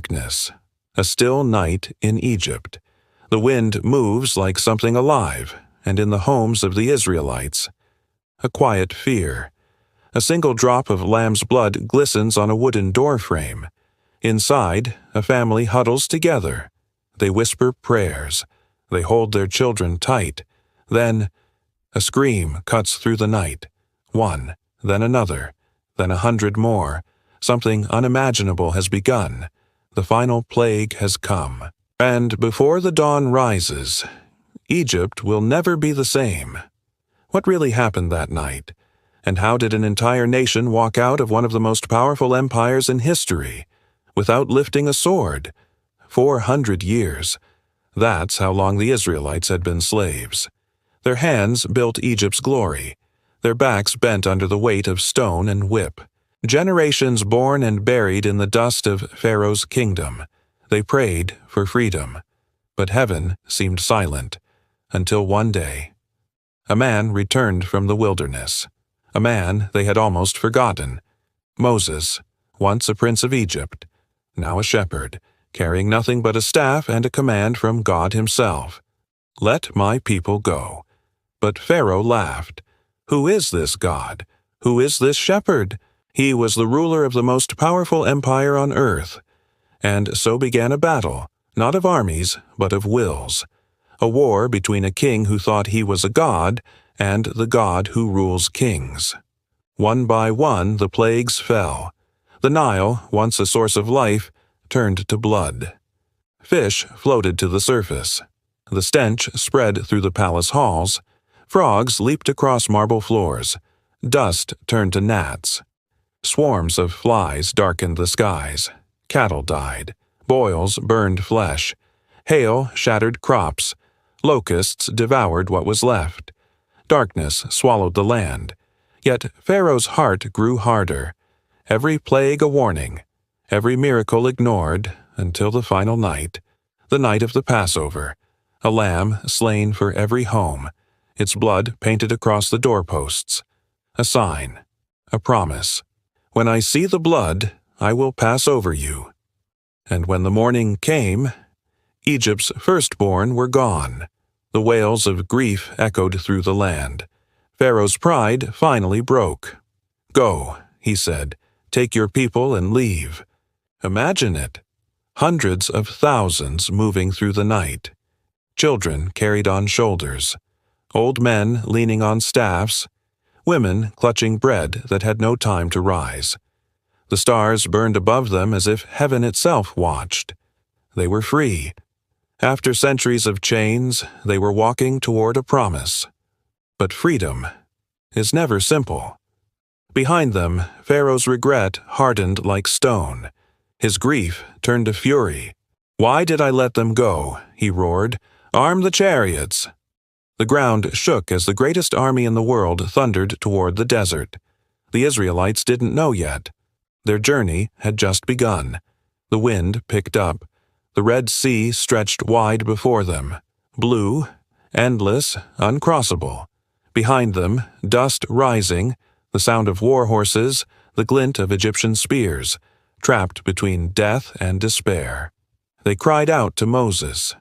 darkness, a still night in Egypt. The wind moves like something alive, and in the homes of the Israelites, a quiet fear. A single drop of lamb's blood glistens on a wooden doorframe. Inside, a family huddles together. They whisper prayers. They hold their children tight. Then, a scream cuts through the night. One, then another, then 100 more. Something unimaginable has begun. The final plague has come. And before the dawn rises, Egypt will never be the same. What really happened that night? And how did an entire nation walk out of one of the most powerful empires in history without lifting a sword? 400 years. That's how long the Israelites had been slaves. Their hands built Egypt's glory. Their backs bent under the weight of stone and whip. Generations born and buried in the dust of Pharaoh's kingdom. They prayed for freedom. But heaven seemed silent, until one day. A man returned from the wilderness. A man they had almost forgotten. Moses, once a prince of Egypt, now a shepherd, carrying nothing but a staff and a command from God himself. Let my people go. But Pharaoh laughed. Who is this God? Who is this shepherd? He was the ruler of the most powerful empire on earth. And so began a battle, not of armies, but of wills. A war between a king who thought he was a god and the God who rules kings. One by one the plagues fell. The Nile, once a source of life, turned to blood. Fish floated to the surface. The stench spread through the palace halls. Frogs leaped across marble floors. Dust turned to gnats. Swarms of flies darkened the skies. Cattle died. Boils burned flesh. Hail shattered crops. Locusts devoured what was left. Darkness swallowed the land. Yet Pharaoh's heart grew harder. Every plague a warning. Every miracle ignored, until the final night. The night of the Passover. A lamb slain for every home. Its blood painted across the doorposts. A sign. A promise. When I see the blood, I will pass over you. And when the morning came, Egypt's firstborn were gone. The wails of grief echoed through the land. Pharaoh's pride finally broke. Go, he said, take your people and leave. Imagine it. Hundreds of thousands moving through the night. Children carried on shoulders. Old men leaning on staffs. Women clutching bread that had no time to rise. The stars burned above them as if heaven itself watched. They were free. After centuries of chains, they were walking toward a promise. But freedom is never simple. Behind them, Pharaoh's regret hardened like stone. His grief turned to fury. Why did I let them go? He roared. Arm the chariots! The ground shook as the greatest army in the world thundered toward the desert. The Israelites didn't know yet. Their journey had just begun. The wind picked up. The Red Sea stretched wide before them, blue, endless, uncrossable. Behind them, dust rising, the sound of war horses, the glint of Egyptian spears, trapped between death and despair. They cried out to Moses,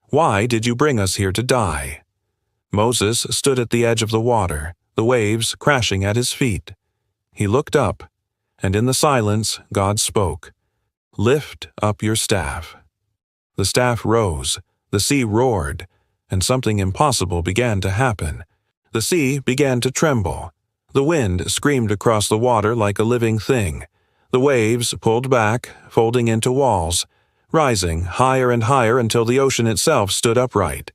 "Why did you bring us here to die?" Moses stood at the edge of the water, the waves crashing at his feet. He looked up, and in the silence God spoke, "Lift up your staff." The staff rose, the sea roared, and something impossible began to happen. The sea began to tremble. The wind screamed across the water like a living thing. The waves pulled back, folding into walls, rising higher and higher until the ocean itself stood upright.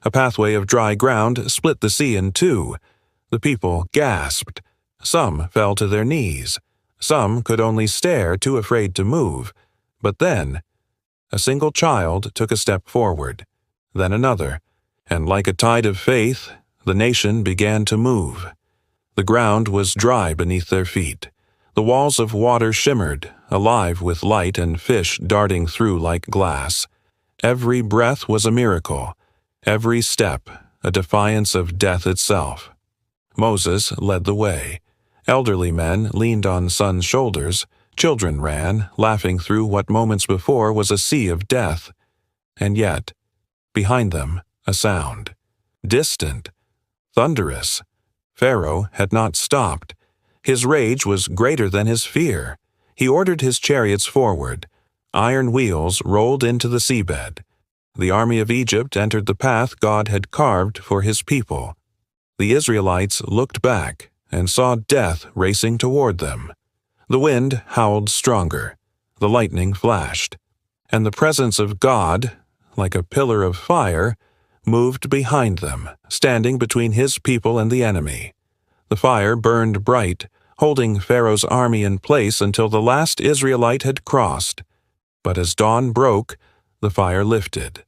A pathway of dry ground split the sea in two. The people gasped. Some fell to their knees. Some could only stare, too afraid to move. But then, a single child took a step forward, then another, and like a tide of faith, the nation began to move. The ground was dry beneath their feet. The walls of water shimmered, alive with light and fish darting through like glass. Every breath was a miracle, every step a defiance of death itself. Moses led the way. Elderly men leaned on sons' shoulders, Children ran, laughing through what moments before was a sea of death. And yet, behind them, a sound. Distant, thunderous. Pharaoh had not stopped. His rage was greater than his fear. He ordered his chariots forward. Iron wheels rolled into the seabed. The army of Egypt entered the path God had carved for his people. The Israelites looked back and saw death racing toward them. The wind howled stronger. The lightning flashed. And the presence of God, like a pillar of fire, moved behind them, standing between his people and the enemy. The fire burned bright, holding Pharaoh's army in place until the last Israelite had crossed. But as dawn broke, the fire lifted.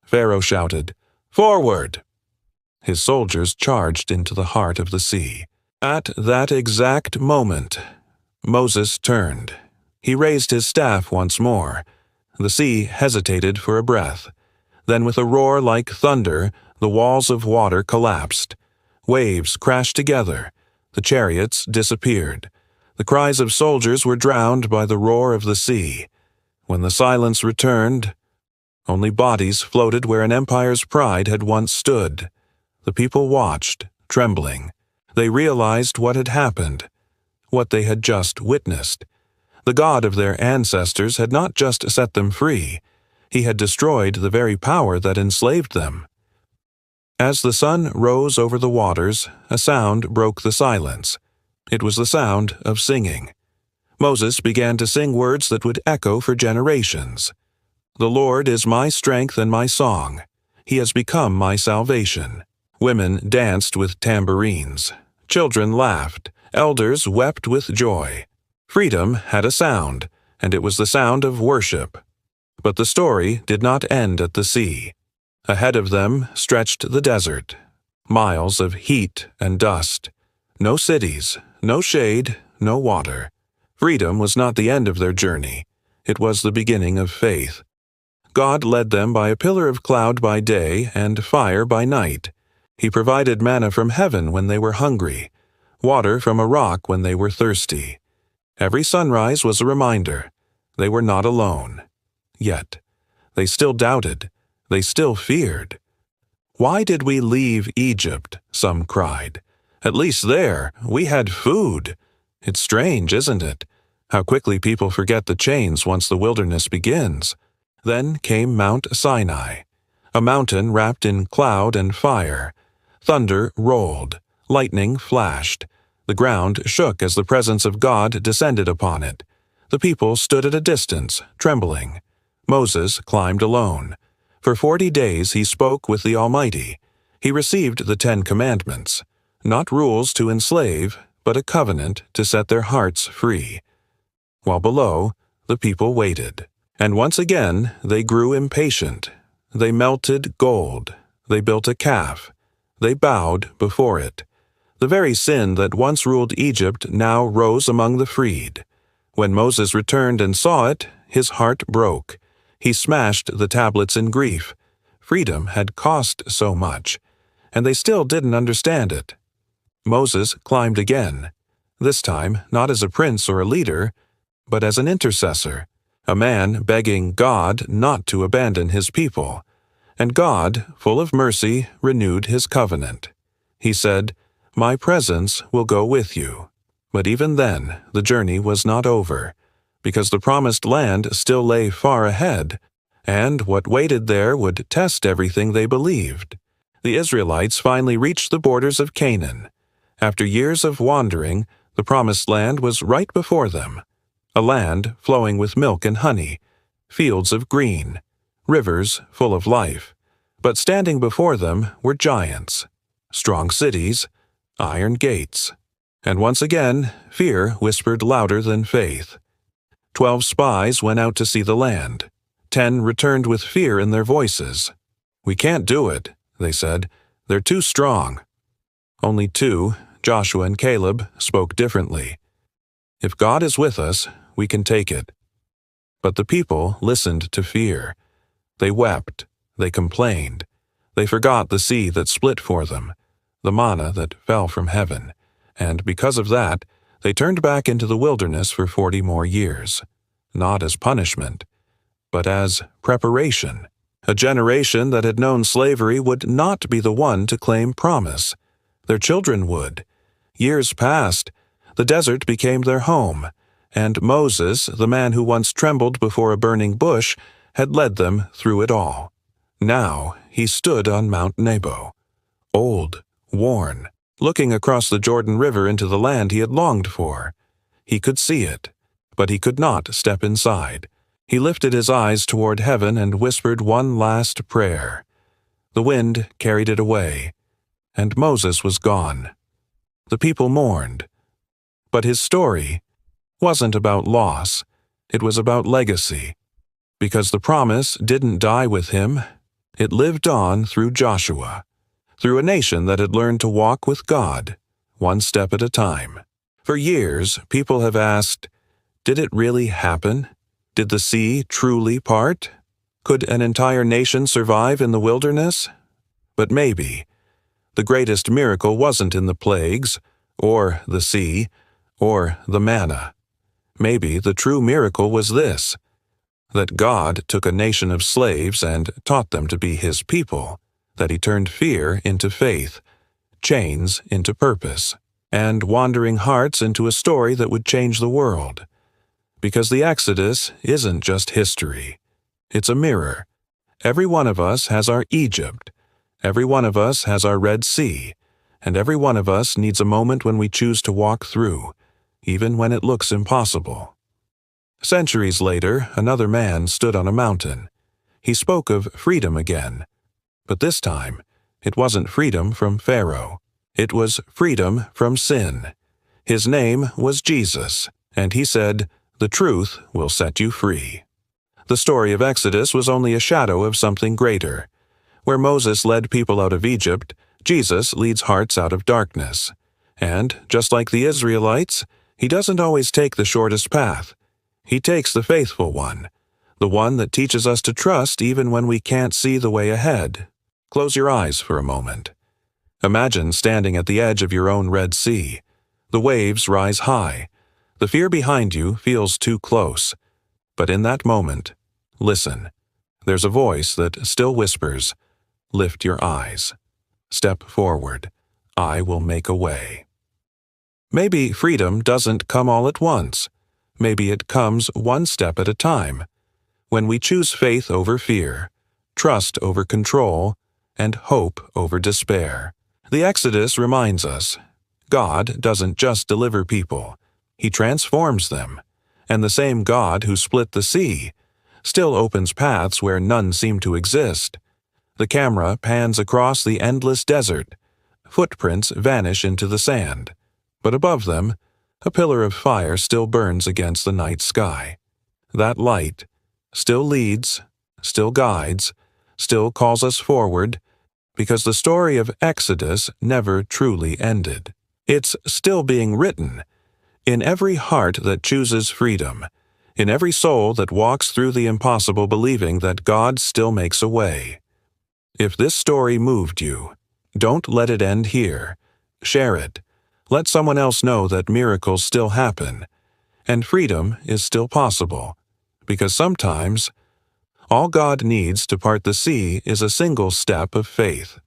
Pharaoh shouted, "Forward!" His soldiers charged into the heart of the sea. At that exact moment, Moses turned. He raised his staff once more. The sea hesitated for a breath. Then with a roar like thunder, the walls of water collapsed. Waves crashed together. The chariots disappeared. The cries of soldiers were drowned by the roar of the sea. When the silence returned, only bodies floated where an empire's pride had once stood. The people watched, trembling. They realized what had happened, what they had just witnessed. The God of their ancestors had not just set them free. He had destroyed the very power that enslaved them. As the sun rose over the waters, a sound broke the silence. It was the sound of singing. Moses began to sing words that would echo for generations. "The Lord is my strength and my song. He has become my salvation." Women danced with tambourines. Children laughed. Elders wept with joy. Freedom had a sound, and it was the sound of worship. But the story did not end at the sea. Ahead of them stretched the desert, miles of heat and dust. No cities, no shade, no water. Freedom was not the end of their journey. It was the beginning of faith. God led them by a pillar of cloud by day and fire by night. He provided manna from heaven when they were hungry, water from a rock when they were thirsty. Every sunrise was a reminder. They were not alone. Yet, they still doubted. They still feared. "Why did we leave Egypt?" some cried. "At least there, we had food." It's strange, isn't it? How quickly people forget the chains once the wilderness begins. Then came Mount Sinai, a mountain wrapped in cloud and fire. Thunder rolled, lightning flashed. The ground shook as the presence of God descended upon it. The people stood at a distance, trembling. Moses climbed alone. For 40 days he spoke with the Almighty. He received the 10 Commandments, not rules to enslave, but a covenant to set their hearts free. While below, the people waited. And once again they grew impatient. They melted gold. They built a calf. They bowed before it. The very sin that once ruled Egypt now rose among the freed. When Moses returned and saw it, his heart broke. He smashed the tablets in grief. Freedom had cost so much, and they still didn't understand it. Moses climbed again, this time not as a prince or a leader, but as an intercessor, a man begging God not to abandon his people. And God, full of mercy, renewed his covenant. He said, "My presence will go with you." But even then, the journey was not over, because the promised land still lay far ahead, and what waited there would test everything they believed. The Israelites finally reached the borders of Canaan. After years of wandering, the promised land was right before them, a land flowing with milk and honey, fields of green, rivers full of life. But standing before them were giants, strong cities, iron gates. And once again, fear whispered louder than faith. 12 spies went out to see the land. 10 returned with fear in their voices. "We can't do it," they said. "They're too strong." Only 2, Joshua and Caleb, spoke differently. "If God is with us, we can take it." But the people listened to fear. They wept. They complained. They forgot the sea that split for them, the manna that fell from heaven, and because of that, They turned back into the wilderness for 40 more years, not as punishment, but as preparation. A generation that had known slavery would not be the one to claim promise. Their children would. Years passed. The desert became their home, and Moses, the man who once trembled before a burning bush, had led them through it all. Now he stood on Mount Nebo, old, worn, looking across the Jordan River into the land he had longed for. He could see it, but he could not step inside. He lifted his eyes toward heaven and whispered one last prayer. The wind carried it away, and Moses was gone. The people mourned. But his story wasn't about loss. It was about legacy. Because the promise didn't die with him, it lived on through Joshua, through a nation that had learned to walk with God, one step at a time. For years, people have asked, did it really happen? Did the sea truly part? Could an entire nation survive in the wilderness? But maybe. The greatest miracle wasn't in the plagues, or the sea, or the manna. Maybe the true miracle was this, that God took a nation of slaves and taught them to be His people, that He turned fear into faith, chains into purpose, and wandering hearts into a story that would change the world. Because the Exodus isn't just history. It's a mirror. Every one of us has our Egypt. Every one of us has our Red Sea. And every one of us needs a moment when we choose to walk through, even when it looks impossible. Centuries later, another man stood on a mountain. He spoke of freedom again. But this time, it wasn't freedom from Pharaoh. It was freedom from sin. His name was Jesus, and he said, "The truth will set you free." The story of Exodus was only a shadow of something greater. Where Moses led people out of Egypt, Jesus leads hearts out of darkness. And, just like the Israelites, He doesn't always take the shortest path. He takes the faithful one, the one that teaches us to trust even when we can't see the way ahead. Close your eyes for a moment. Imagine standing at the edge of your own Red Sea. The waves rise high. The fear behind you feels too close. But in that moment, listen. There's a voice that still whispers, "Lift your eyes. Step forward. I will make a way." Maybe freedom doesn't come all at once. Maybe it comes one step at a time. When we choose faith over fear, trust over control, and hope over despair. The Exodus reminds us, God doesn't just deliver people. He transforms them. And the same God who split the sea still opens paths where none seem to exist. The camera pans across the endless desert. Footprints vanish into the sand. But above them, a pillar of fire still burns against the night sky. That light still leads, still guides, still calls us forward, because the story of Exodus never truly ended. It's still being written, in every heart that chooses freedom, in every soul that walks through the impossible believing that God still makes a way. If this story moved you, don't let it end here. Share it. Let someone else know that miracles still happen, and freedom is still possible, because sometimes all God needs to part the sea is a single step of faith.